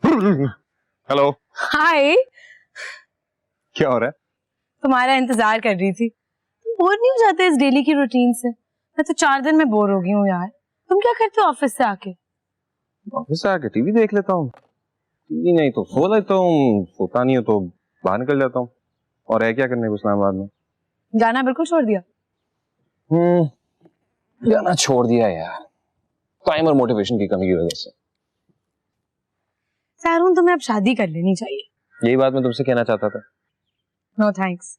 Hello. हाय। क्या हो रहा है? तुम्हारा इंतजार कर रही थी। तुम बोर नहीं हो जाते इस डेली की रूटीन से? मैं तो 4 दिन में बोर हो गई हूँ यार। तुम क्या करते हो ऑफिस से आके? ऑफिस से आके टीवी देख लेता हूँ, टीवी नहीं तो सो लेता हूँ, सोता नहीं हो तो बाहर निकल जाता हूँ। और है क्या करने को इस्लामाबाद में? जाना बिल्कुल छोड़ दिया? जाना छोड़ दिया यार, टाइम और मोटिवेशन की कमी की वजह से। सारून, तुम्हें अब शादी कर लेनी चाहिए। यही बात मैं तुमसे कहना चाहता था। No thanks.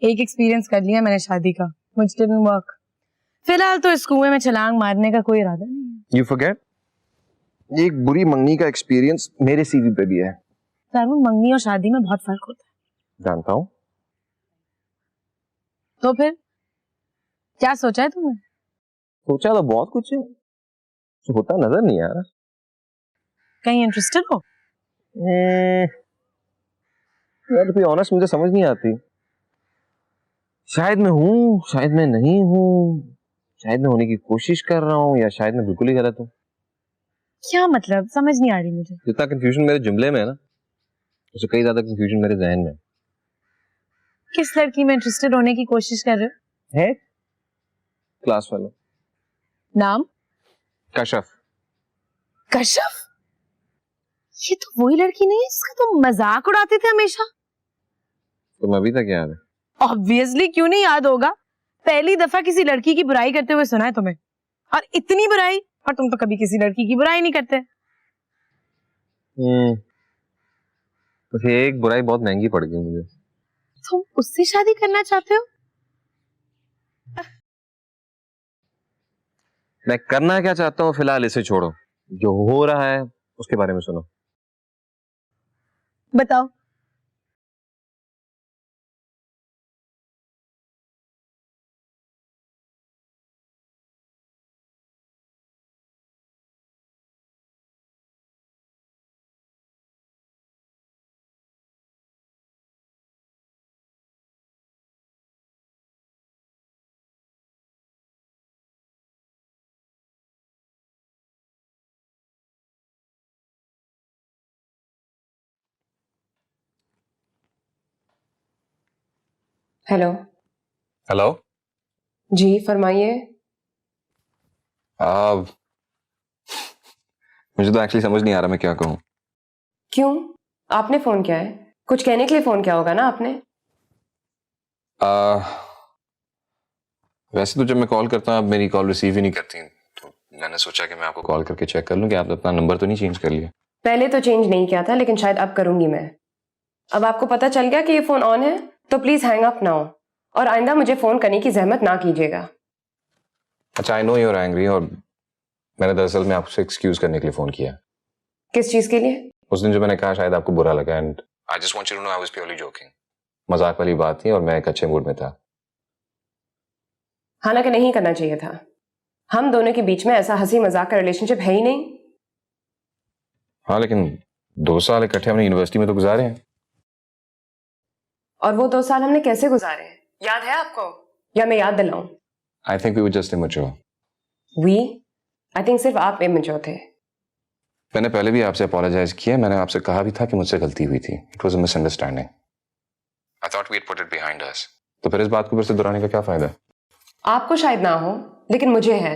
एक एक्सपीरियंस कर लिया मैंने शादी का, मुझ डिडंट वर्क। फिलहाल तो इस कुएं में छलांग मारने का कोई इरादा नहीं है। यू फॉरगेट, एक बुरी मंगनी का एक्सपीरियंस मेरे सीवी पे भी है। सारून, मंगनी और शादी में बहुत फर्क होता है। जानता हूँ। तो फिर क्या सोचा है तुमने? सोचा तो बहुत कुछ है, होता नजर नहीं आ रहा। कहीं इंटरेस्टेड हो? यार टू बी ऑनेस्ट मुझे समझ नहीं आती। शायद मैं हूँ, शायद मैं नहीं हूँ, शायद मैं होने की कोशिश कर रहा हूँ, या शायद मैं बिल्कुल ही गलत हूँ। क्या मतलब? समझ नहीं आ रही मुझे। जितना कंफ्यूजन मेरे जुमले में है ना, उससे कई ज्यादा कंफ्यूजन मेरे जहन में किस लड़की में इंटरेस्टेड होने की कोशिश कर रहे हो? है। क्लास वाला नाम? कशफ। कशफ? ये तो वही लड़की नहीं है जिसका तुम मजाक उड़ाते थे हमेशा? तुम अभी तक याद है? ऑब्वियसली, क्यों नहीं याद होगा। पहली दफा किसी लड़की की बुराई करते हुए सुना है तुम्हें। और इतनी बुराई, और तुम तो कभी किसी लड़की की बुराई नहीं करते। बस ये एक बुराई बहुत महंगी पड़ गई मुझे। तुम उससे शादी करना चाहते हो? मैं करना क्या चाहता हूँ फिलहाल इसे छोड़ो, जो हो रहा है उसके बारे में सुनो। बताओ। हेलो। हेलो। जी फरमाइए। मुझे तो एक्चुअली समझ नहीं आ रहा मैं क्या कहूँ। क्यों? आपने फोन किया है, कुछ कहने के लिए फोन किया होगा ना आपने। वैसे तो जब मैं कॉल करता हूँ आप मेरी कॉल रिसीव ही नहीं करती, तो मैंने सोचा कि मैं आपको कॉल करके चेक कर लूँ कि आपने अपना नंबर तो नहीं चेंज कर लिया। पहले तो चेंज नहीं किया था, लेकिन शायद अब करूंगी मैं। अब आपको पता चल गया कि ये फोन ऑन है, तो प्लीज हैंग अप ना हो, और आइंदा मुझे फोन करने की जहमत ना कीजिएगा। अच्छा, I know you are angry, और मैंने दरअसल में आपसे एक्सक्यूज करने के लिए फोन किया। किस चीज के लिए? उस दिन जो मैंने कहा शायद आपको बुरा लगा, and I just want you to know I was purely joking. मजाक वाली बात थी और मैं एक अच्छे मूड में था। हालांकि नहीं करना चाहिए था। हम दोनों के बीच में ऐसा हंसी मजाक का रिलेशनशिप है ही नहीं। हाँ, लेकिन 2 साल इकट्ठे हमने यूनिवर्सिटी में तो गुजारे हैं। और वो 2 साल हमने कैसे गुजारे, याद है आपको, या मैं याद दिलाऊं? I think we were just immature. We? I think सिर्फ आप इमेच्योर थे। मैंने पहले भी आपसे अपोलोजाइज किया, मैंने आपसे कहा भी था कि मुझसे गलती हुई थी। It was a misunderstanding. I thought we had put it behind us. तो फिर इस बात को फिर से दोहराने का क्या फायदा? आपको शायद ना हो, लेकिन मुझे है।